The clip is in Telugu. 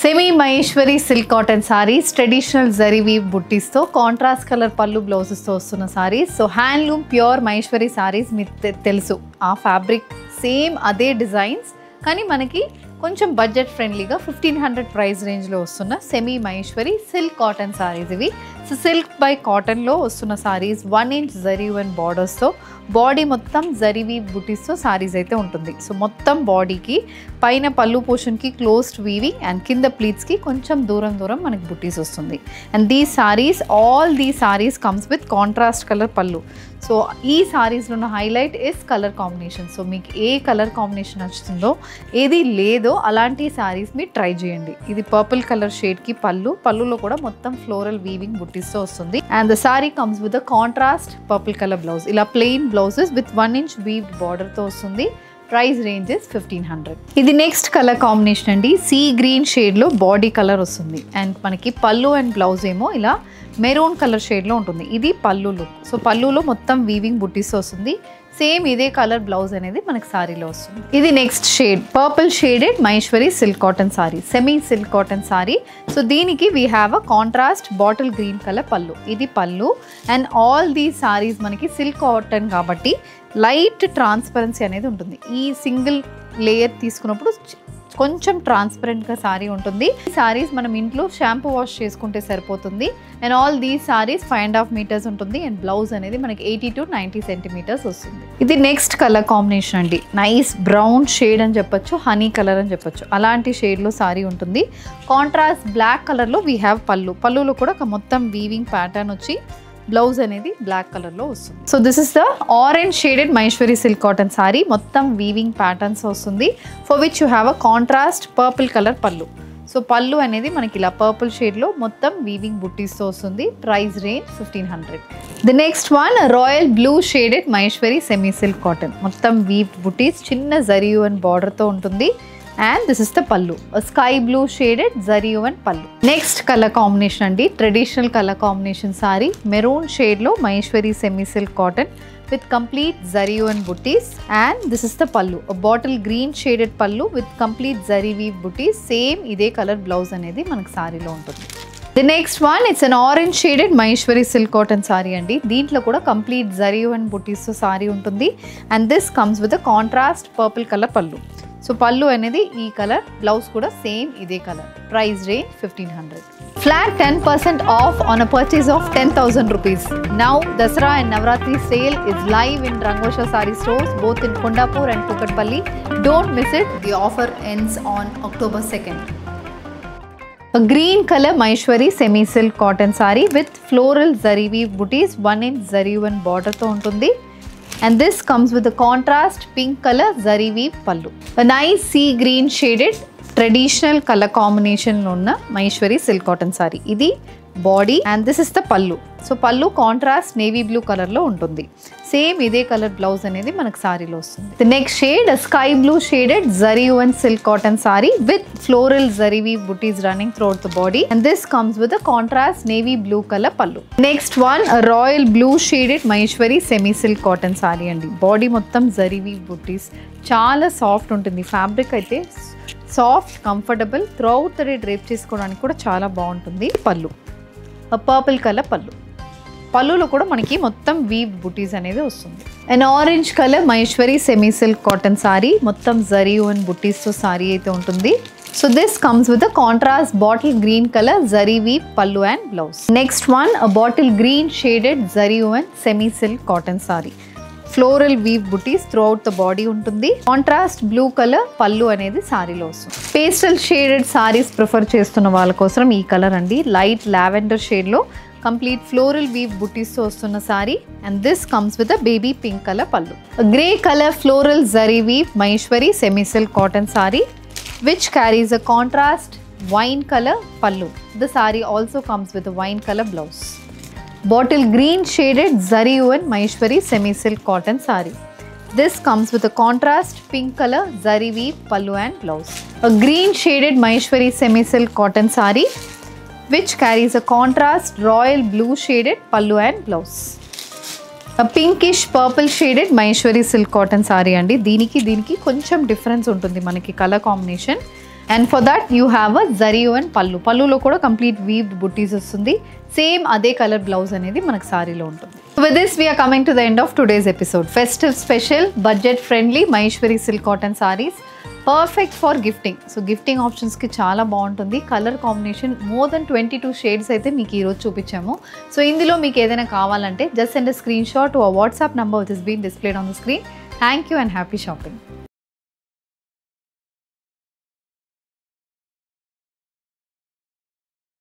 Semi Maheshwari silk cotton saris traditional zari weave బుట్టీస్ తో కాంట్రాస్ట్ కలర్ పళ్ళు బ్లౌజెస్ తో వస్తున్న saris. So handloom pure Maheshwari saris మీకు తెలుసు, ఆ ఫ్యాబ్రిక్ సేమ్ అదే డిజైన్స్ కానీ మనకి కొంచెం బడ్జెట్ ఫ్రెండ్లీగా 1500 ప్రైస్ రేంజ్లో వస్తున్న semi Maheshwari silk cotton saris ఇవి. సో సిల్క్ బై కాటన్లో వస్తున్న సారీస్ 1 ఇంచ్ జరీ అండ్ బార్డర్స్తో, బాడీ మొత్తం జరీ వీవ్ బుటీస్తో సారీస్ అయితే ఉంటుంది. సో మొత్తం బాడీకి పైన పళ్ళు పోర్షన్కి క్లోజ్డ్ వీవింగ్ అండ్ కింద ప్లీట్స్కి కొంచెం దూరం మనకి బుటీస్ వస్తుంది. And these saris, all these saris comes with contrast colour పళ్ళు. సో ఈ సారీస్లో ఉన్న highlight is colour combination. So మీకు ఏ కలర్ కాంబినేషన్ నచ్చుతుందో, ఏది లేదో అలాంటి సారీస్ మీరు ట్రై చేయండి. ఇది పర్పుల్ కలర్ షేడ్కి పళ్ళులో కూడా మొత్తం ఫ్లోరల్ వీవింగ్ బుటీస్తో వస్తుంది. And the sari comes with the contrast purple colour blouse. ఇలా plain blouses with 1 inch weaved బార్డర్తో వస్తుంది. Price range is 1500. ఇది నెక్స్ట్ కలర్ కాంబినేషన్ అండి. సీ గ్రీన్ షేడ్లో బాడీ కలర్ వస్తుంది అండ్ మనకి పళ్ళు అండ్ బ్లౌజ్ ఏమో ఇలా మెరూన్ కలర్ షేడ్లో ఉంటుంది. ఇది పళ్ళు లుక్. సో పళ్ళులో మొత్తం వీవింగ్ బుట్టీస్ వస్తుంది. సేమ్ ఇదే కలర్ బ్లౌజ్ అనేది మనకి సారీలో వస్తుంది. ఇది next shade purple shaded Maheshwari silk cotton sari, semi silk cotton sari. So దీనికి we have a contrast bottle green colour పళ్ళు. ఇది పళ్ళు అండ్ ఆల్ దీస్ సారీస్ మనకి సిల్క్ కాటన్ కాబట్టి లైట్ ట్రాన్స్పరెన్సీ అనేది ఉంటుంది. ఈ సింగిల్ లేయర్ తీసుకున్నప్పుడు కొంచెం ట్రాన్స్పరెంట్గా సారీ ఉంటుంది. ఈ సారీస్ మనం ఇంట్లో షాంపూ వాష్ చేసుకుంటే సరిపోతుంది. And all these sarees 5.5 metres ఉంటుంది అండ్ బ్లౌజ్ అనేది మనకి 80 to 90 సెంటీమీటర్స్ వస్తుంది. ఇది నెక్స్ట్ కలర్ కాంబినేషన్ అండి. నైస్ బ్రౌన్ షేడ్ అని చెప్పొచ్చు, హనీ కలర్ అని చెప్పొచ్చు, అలాంటి షేడ్లో సారీ ఉంటుంది. కాంట్రాస్ట్ బ్లాక్ కలర్లో వీ హ్యావ్ పళ్ళులో కూడా మొత్తం వీవింగ్ ప్యాటర్న్ వచ్చి బ్లౌజ్ అనేది బ్లాక్ కలర్లో వస్తుంది. So this is the orange shaded Maheshwari silk cotton sari. మొత్తం వీవింగ్ ప్యాటర్న్స్ వస్తుంది. For which you have a contrast purple colour పళ్ళు. సో పళ్ళు అనేది మనకి ఇలా పర్పుల్ షేడ్లో మొత్తం వీవింగ్ బుట్టీస్తో వస్తుంది. Price range 1500. The next one royal blue shaded Maheshwari semi silk cotton. మొత్తం వీవ్ బుట్టీస్ చిన్న జరీ అండ్ బార్డర్తో ఉంటుంది. And this is the pallu, sky blue shaded zari and pallu. Next colour combination అండి, traditional colour combination sari. Maroon షేడ్లో Maheshwari semi silk cotton with complete zari and buttis. And this is the pallu, bottle green shaded pallu with complete zari weave buttis. Same ఇదే కలర్ బ్లౌజ్ అనేది మనకు సారీలో ఉంటుంది. The next one it's an orange shaded Maheshwari silk cotton sorry అండి. దీంట్లో కూడా కంప్లీట్ జరీ అండ్ బుటీస్తో సారీ ఉంటుంది. And this comes with a contrast purple colour పళ్ళు. సో పళ్ళు అనేది ఈ కలర్, బ్లౌజ్ కూడా సేమ్ ఇదే colour. Price range 1500. Flat 10% off on a purchase of 10,000 rupees. Now Dasra and Navratri sale is live in Rangosha Saree stores both in Kondapur and Kukatpalli. Don't miss it. The offer ends on October 2nd. A green color Maheshwari semi silk cotton saree with floral zari weave booties, 1 inch zari and border తో ఉంటుంది. And this comes with a contrast pink color zari weave pallu. A nice sea green shaded traditional color combination lo unna Maheshwari silk cotton saree. Idi body and this is the pallu. So pallu contrast navy blue color lo untundi. Same ide color blouse anedi manaku saree lo vastundi. The next shade a sky blue shaded zari and silk cotton saree with floral zari weave booties running throughout the body, and this comes with a contrast navy blue color pallu. Next one a royal blue shaded Maheshwari semi silk cotton saree andi. Body mottam zari weave booties, chaala soft untundi. Fabric aithe soft, comfortable, throughout the day drape చేసుకోవడానికి కూడా చాలా బాగుంటుంది. పళ్ళు పర్పుల్ కలర్ పళ్ళులో కూడా మనకి మొత్తం వీవ్ బుటీస్ అనేది వస్తుంది. And orange colour Maheshwari semi silk cotton sari. మొత్తం జరీ అండ్ బుటీస్తో సారీ అయితే ఉంటుంది. So this comes with a contrast bottle green colour zari weave pallu and blouse. Next one a bottle green shaded zari and semi silk cotton sari. Floral weave buttis throughout the body ఉంటుంది. కాంట్రాస్ట్ బ్లూ కలర్ పళ్ళు అనేది సారీలో వస్తుంది. పేస్టల్ షేడెడ్ సారీస్ ప్రిఫర్ చేస్తున్న వాళ్ళ కోసం ఈ కలర్ అండి. లైట్ లావెండర్ షేడ్లో కంప్లీట్ ఫ్లోరల్ వీవ్ బుటీస్తో వస్తున్న sari. And this comes with a baby pink colour pallu. Grey colour floral zari weave Maheshwari semi silk cotton sari which carries a contrast wine color pallu. The saree also comes with a wine color blouse. Bottle green shaded zari woven Maheshwari semi silk cotton saree. This comes with a contrast pink color zari weave pallu and blouse. A green shaded Maheshwari semi silk cotton saree which carries a contrast royal blue shaded pallu and blouse. A pinkish purple shaded Maheshwari silk cotton saree andi. దీనికి కొంచెం డిఫరెన్స్ ఉంటుంది మనకి colour combination. And for that you have a zari and పళ్ళులో కూడా కంప్లీట్ వీవ్డ్ బుట్టీస్ వస్తుంది. సేమ్ అదే కలర్ బ్లౌజ్ అనేది మనకు సారీలో ఉంటుంది. With this we're coming to the end of today's episode. Festive special budget friendly Maheshwari silk cotton saris, perfect for gifting. So gifting ఆప్షన్స్కి చాలా బాగుంటుంది. Colour combination more than 22 shades అయితే మీకు ఈరోజు చూపించాము. సో ఇందులో మీకు ఏదైనా కావాలంటే just send a screenshot to our WhatsApp number which is being displayed on the screen. Thank you and happy shopping.